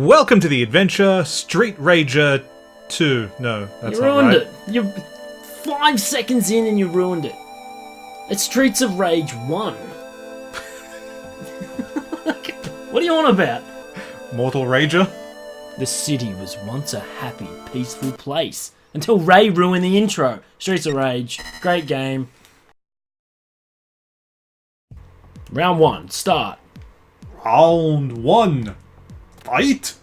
Welcome to the adventure, Street Rager 2. No, that's You not ruined right. it. You're 5 seconds in and you ruined it. It's Streets of Rage 1. What are you on about? Mortal Rager? The city was once a happy, peaceful place until Ray ruined the intro. Streets of Rage, great game. Round 1, start. Round 1. Fight!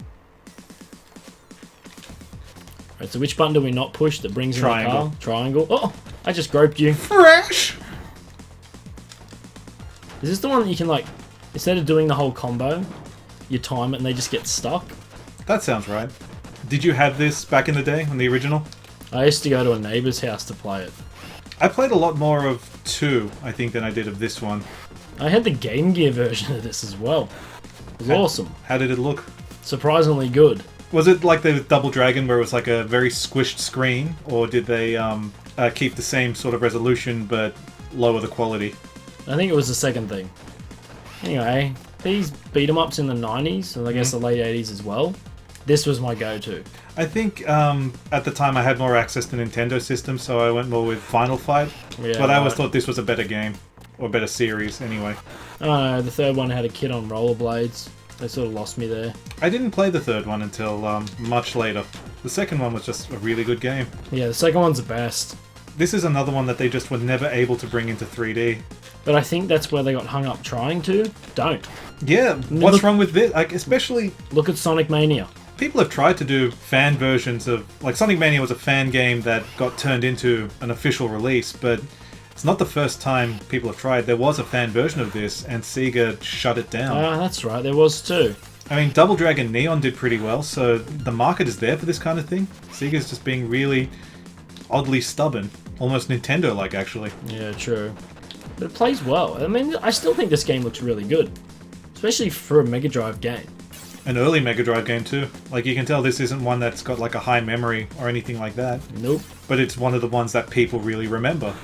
Right, so which button do we not push that brings in Triangle. the car? Triangle. Oh, I just groped you. Fresh! Is this the one that you can, like, instead of doing the whole combo, you time it and they just get stuck? That sounds right. Did you have this back in the day, on the original? I used to go to a neighbour's house to play it. I played a lot more of 2, I think, than I did of this one. I had the Game Gear version of this as well. It was awesome. How did it look? Surprisingly good. Was it like the Double Dragon where it was like a very squished screen? Or did they keep the same sort of resolution but lower the quality? I think it was the second thing. Anyway, these beat 'em ups in the 90s, and I guess the late 80s as well. This was my go-to. I think at the time I had more access to Nintendo systems, so I went more with Final Fight. Yeah, But I always right. thought this was a better game. Or better series, anyway. I don't know, the third one had a kid on rollerblades. They sort of lost me there. I didn't play the third one until much later. The second one was just a really good game. Yeah, the second one's the best. This is another one that they just were never able to bring into 3D. But I think that's where they got hung up trying to. Don't. Yeah, what's wrong with this? Like, especially, Look at Sonic Mania. people have tried to do fan versions of... Like, Sonic Mania was a fan game that got turned into an official release, but it's not the first time people have tried. There was a fan version of this, and Sega shut it down. Ah, that's right, there was too. I mean, Double Dragon Neon did pretty well, so the market is there for this kind of thing. Sega's just being really oddly stubborn. Almost Nintendo-like, actually. Yeah, true. But it plays well. I mean, I still think this game looks really good. Especially for a Mega Drive game. An early Mega Drive game, too. Like, you can tell this isn't one that's got, like, a high memory or anything like that. Nope. But it's one of the ones that people really remember.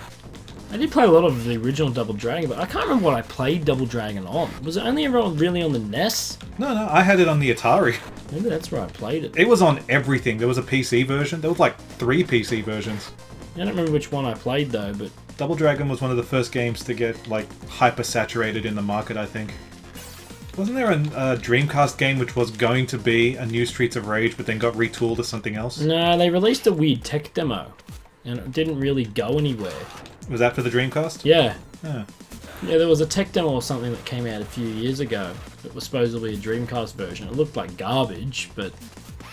I did play a lot of the original Double Dragon, but I can't remember what I played Double Dragon on. Was it only ever really on the NES? No, I had it on the Atari. Maybe that's where I played it. It was on everything. There was a PC version. There was, like, 3 PC versions. I don't remember which one I played though, but Double Dragon was one of the first games to get, like, hyper-saturated in the market, I think. Wasn't there a Dreamcast game which was going to be a new Streets of Rage, but then got retooled as something else? no, they released a weird tech demo, and it didn't really go anywhere. Was that for the Dreamcast? Yeah, Yeah. yeah, there was a tech demo or something that came out a few years ago. It was supposedly a Dreamcast version. It looked like garbage, but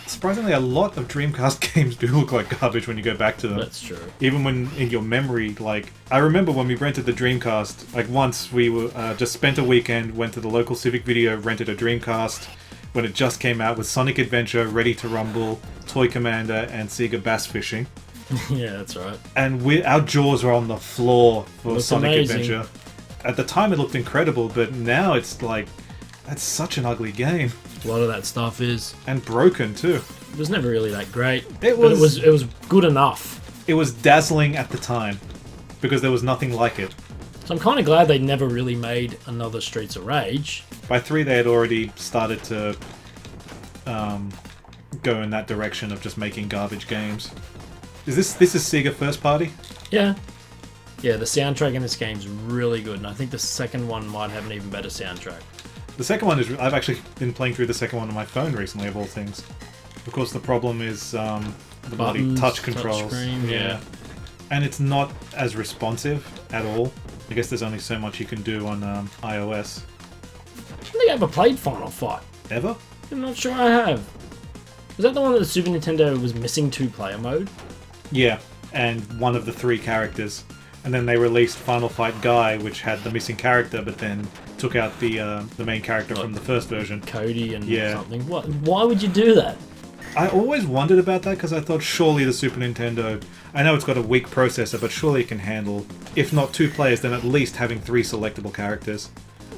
Surprisingly, a lot of Dreamcast games do look like garbage when you go back to them. that's true. Even when in your memory, like, I remember when we rented the Dreamcast, like, once we were just spent a weekend, went to the local Civic Video, rented a Dreamcast when it just came out with Sonic Adventure, Ready to Rumble, Toy Commander, and Sega Bass Fishing. Yeah, that's right. And our jaws were on the floor for Looks Sonic amazing. Adventure. At the time, it looked incredible, but now it's like, that's such an ugly game. A lot of that stuff is. And broken, too. It was never really that great. It But was- it was good enough. It was dazzling at the time, because there was nothing like it. So I'm kind of glad they never really made another Streets of Rage. By 3, they had already started to go in that direction of just making garbage games. This is Sega first party? Yeah. Yeah, the soundtrack in this game's really good, and I think the second one might have an even better soundtrack. The second one is... I've actually been playing through the second one on my phone recently, of all things. Of course, the problem is the bloody Buttons, touch controls. touchscreen, yeah. And it's not as responsive at all. I guess there's only so much you can do on iOS. I don't think I ever played Final Fight. Ever? I'm not sure I have. Was that the one that the Super Nintendo was missing 2-player mode? Yeah, and one of the 3 characters. And then they released Final Fight Guy, which had the missing character, but then took out the main character from the first version. Cody and Yeah. something. What? Why would you do that? I always wondered about that because I thought surely the Super Nintendo... I know it's got a weak processor, but surely it can handle, if not 2 players, then at least having 3 selectable characters.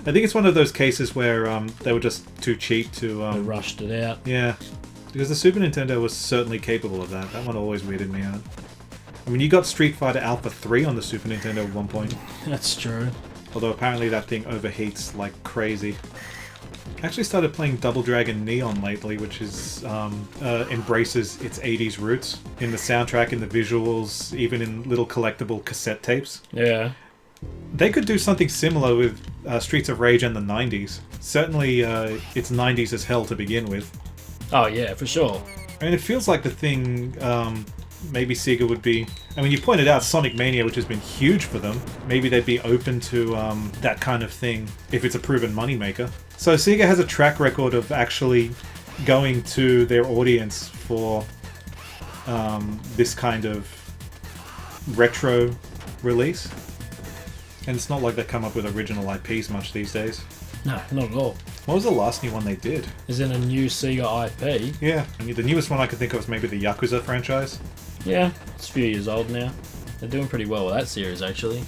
I think it's one of those cases where they were just too cheap to... They rushed it out. Yeah, because the Super Nintendo was certainly capable of that. That one always weirded me out. I mean, you got Street Fighter Alpha 3 on the Super Nintendo at one point. That's true. Although apparently that thing overheats like crazy. I actually started playing Double Dragon Neon lately, which is embraces its 80s roots in the soundtrack, in the visuals, even in little collectible cassette tapes. Yeah. They could do something similar with Streets of Rage and the 90s. Certainly, it's 90s as hell to begin with. Oh yeah, for sure. I mean, it feels like the thing maybe Sega would be... I mean, you pointed out Sonic Mania, which has been huge for them. Maybe they'd be open to that kind of thing if it's a proven moneymaker. So Sega has a track record of actually going to their audience for this kind of retro release. And it's not like they come up with original IPs much these days. No, not at all. What was the last new one they did? Is in a new Sega IP. Yeah, and the newest one I could think of was maybe the Yakuza franchise. Yeah, it's a few years old now. They're doing pretty well with that series, actually.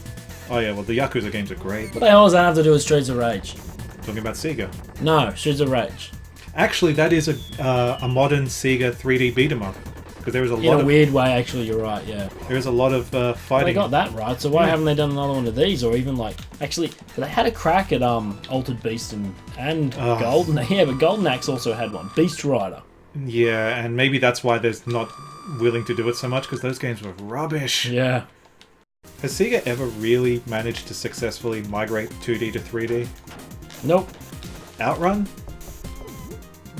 Oh yeah, well the Yakuza games are great. What the hell does that have to do with Streets of Rage? Talking about Sega. No, Streets of Rage. Actually, that is a modern Sega 3D beat 'em up. Because there is a In lot a of weird way, actually, you're right, yeah. there is a lot of Well, fighting. they got that right, so why Yeah. haven't they done another one of these? Or even like... Actually, they had a crack at Altered Beast and Ugh. Golden... Yeah, but Golden Axe also had one. Beast Rider. Yeah, and maybe that's why they're not willing to do it so much, because those games were rubbish. Yeah. Has Sega ever really managed to successfully migrate 2D to 3D? Nope. Outrun?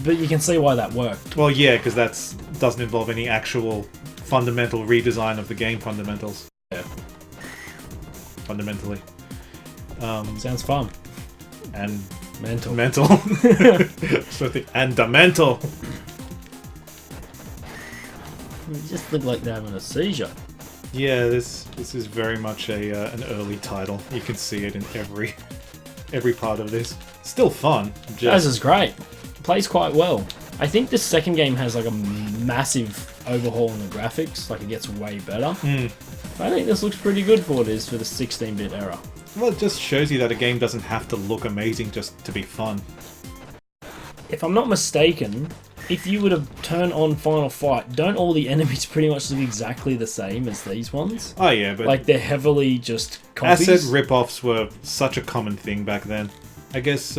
But you can see why that worked. Well, yeah, because that doesn't involve any actual fundamental redesign of the game fundamentals. Yeah. Fundamentally. Sounds fun. And Mental. mental. And the mental. You just look like they're having a seizure. Yeah, this is very much an early title. You can see it in every part of this. Still fun. This Just is great. Plays quite well. I think this second game has like a massive overhaul in the graphics. Like it gets way better. I think this looks pretty good for what it is for the 16-bit era. well, it just shows you that a game doesn't have to look amazing just to be fun. If I'm not mistaken, if you were to turn on Final Fight, don't all the enemies pretty much look exactly the same as these ones? Oh yeah, but Like they're heavily just copies? asset rip-offs were such a common thing back then. I guess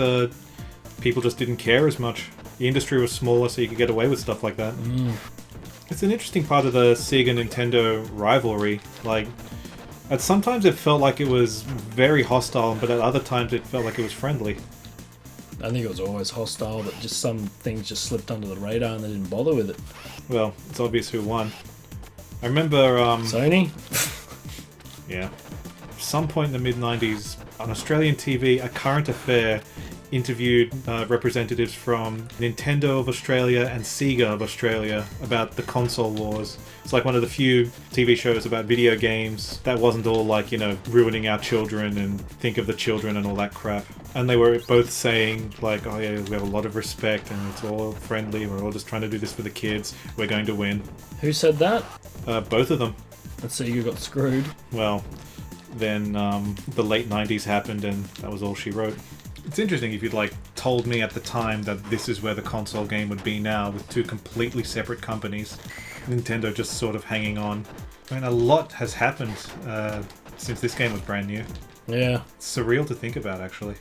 people just didn't care as much. The industry was smaller, so you could get away with stuff like that. It's an interesting part of the Sega-Nintendo rivalry. Like, sometimes it felt like it was very hostile, but at other times it felt like it was friendly. I think it was always hostile, but just some things just slipped under the radar and they didn't bother with it. Well, it's obvious who won. I remember, Sony? yeah, some point in the mid-90s, on Australian TV, A Current Affair interviewed representatives from Nintendo of Australia and Sega of Australia about the console wars. It's like one of the few TV shows about video games that wasn't all like, you know, ruining our children and think of the children and all that crap. And they were both saying like, oh yeah, we have a lot of respect and it's all friendly, we're all just trying to do this for the kids, we're going to win. Who said that? Both of them. And Sega got screwed. Well, then the late 90s happened and that was all she wrote. It's interesting if you'd like told me at the time that this is where the console game would be now with two completely separate companies. Nintendo just sort of hanging on. I mean, a lot has happened since this game was brand new. Yeah. It's surreal to think about, actually.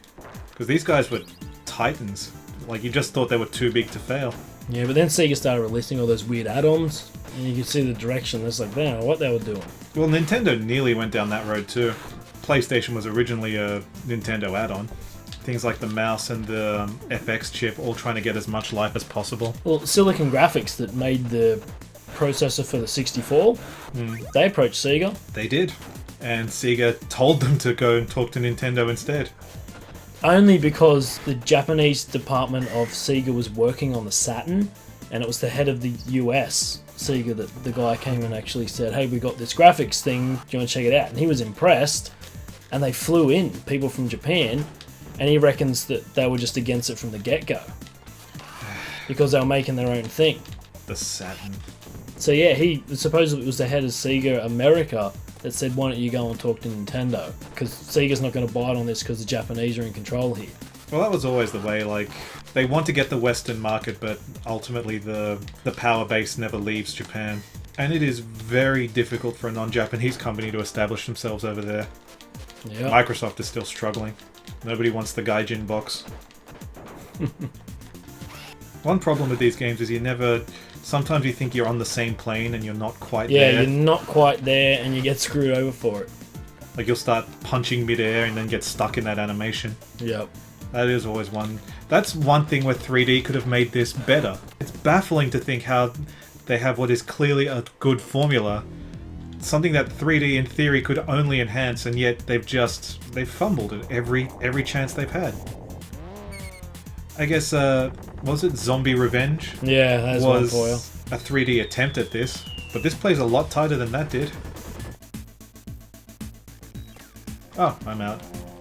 Because these guys were titans. Like, you just thought they were too big to fail. Yeah, but then Sega started releasing all those weird add-ons, and you could see the direction. It's like, man, what they were doing. Well, Nintendo nearly went down that road too. PlayStation was originally a Nintendo add-on. Things like the mouse and the FX chip all trying to get as much life as possible. Well, Silicon Graphics that made the processor for the 64, they approached Sega. They did. And Sega told them to go and talk to Nintendo instead. Only because the Japanese department of Sega was working on the Saturn, and it was the head of the US Sega that the guy came and actually said, hey, we got this graphics thing, do you want to check it out? And he was impressed, and they flew in people from Japan, and he reckons that they were just against it from the get-go. Because they were making their own thing. The Saturn. So yeah, he supposedly was the head of Sega America that said, why don't you go and talk to Nintendo? Because Sega's not going to bite on this because the Japanese are in control here. Well, that was always the way, like, they want to get the Western market, but ultimately the power base never leaves Japan. And it is very difficult for a non-Japanese company to establish themselves over there. Yeah. Microsoft is still struggling. Nobody wants the Gaijin box. One problem with these games is you never. Sometimes you think you're on the same plane and you're not quite Yeah, there. you're not quite there, and you get screwed over for it. Like you'll start punching midair and then get stuck in that animation. Yep. That is always one. That's one thing where 3D could have made this better. It's baffling to think how they have what is clearly a good formula, something that 3D in theory could only enhance, and yet they've fumbled at every chance they've had. I guess was it Zombie Revenge? Yeah, that's one Was for you. a 3D attempt at this, but this plays a lot tighter than that did. Oh, I'm out.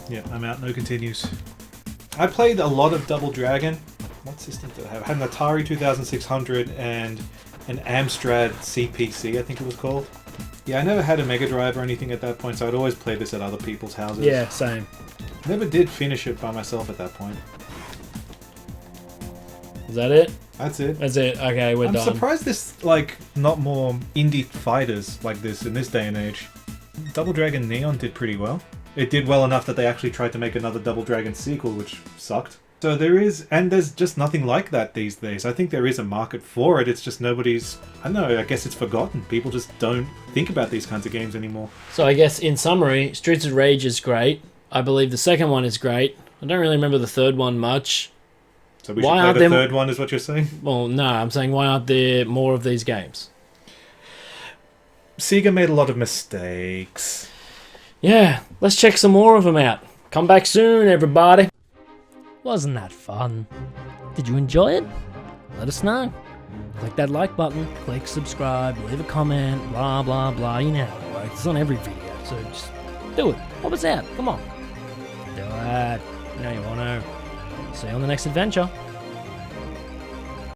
Yeah, I'm out. No continues. I played a lot of Double Dragon. What system did I have? I had an Atari 2600 and an Amstrad CPC, I think it was called. Yeah, I never had a Mega Drive or anything at that point, so I'd always play this at other people's houses. Yeah, same. Never did finish it by myself at that point. Is that it? That's it. That's it. Okay, we're I'm done. surprised there's like not more indie fighters like this in this day and age. Double Dragon Neon did pretty well. It did well enough that they actually tried to make another Double Dragon sequel, which sucked. So there's just nothing like that these days. I think there is a market for it, it's just nobody's, I don't know, I guess it's forgotten. People just don't think about these kinds of games anymore. So I guess in summary, Streets of Rage is great. I believe the second one is great. I don't really remember the third one much. So we Why should aren't play the there- third one, is what you're saying? Well, no, I'm saying why aren't there more of these games? Sega made a lot of mistakes. Yeah, let's check some more of them out. Come back soon, everybody. Wasn't that fun? Did you enjoy it? Let us know. Click that like button, click subscribe, leave a comment, blah blah blah. You know how it works. It's on every video, so just do it. Help us out. Come on. Do it. You know you want to. See you on the next adventure.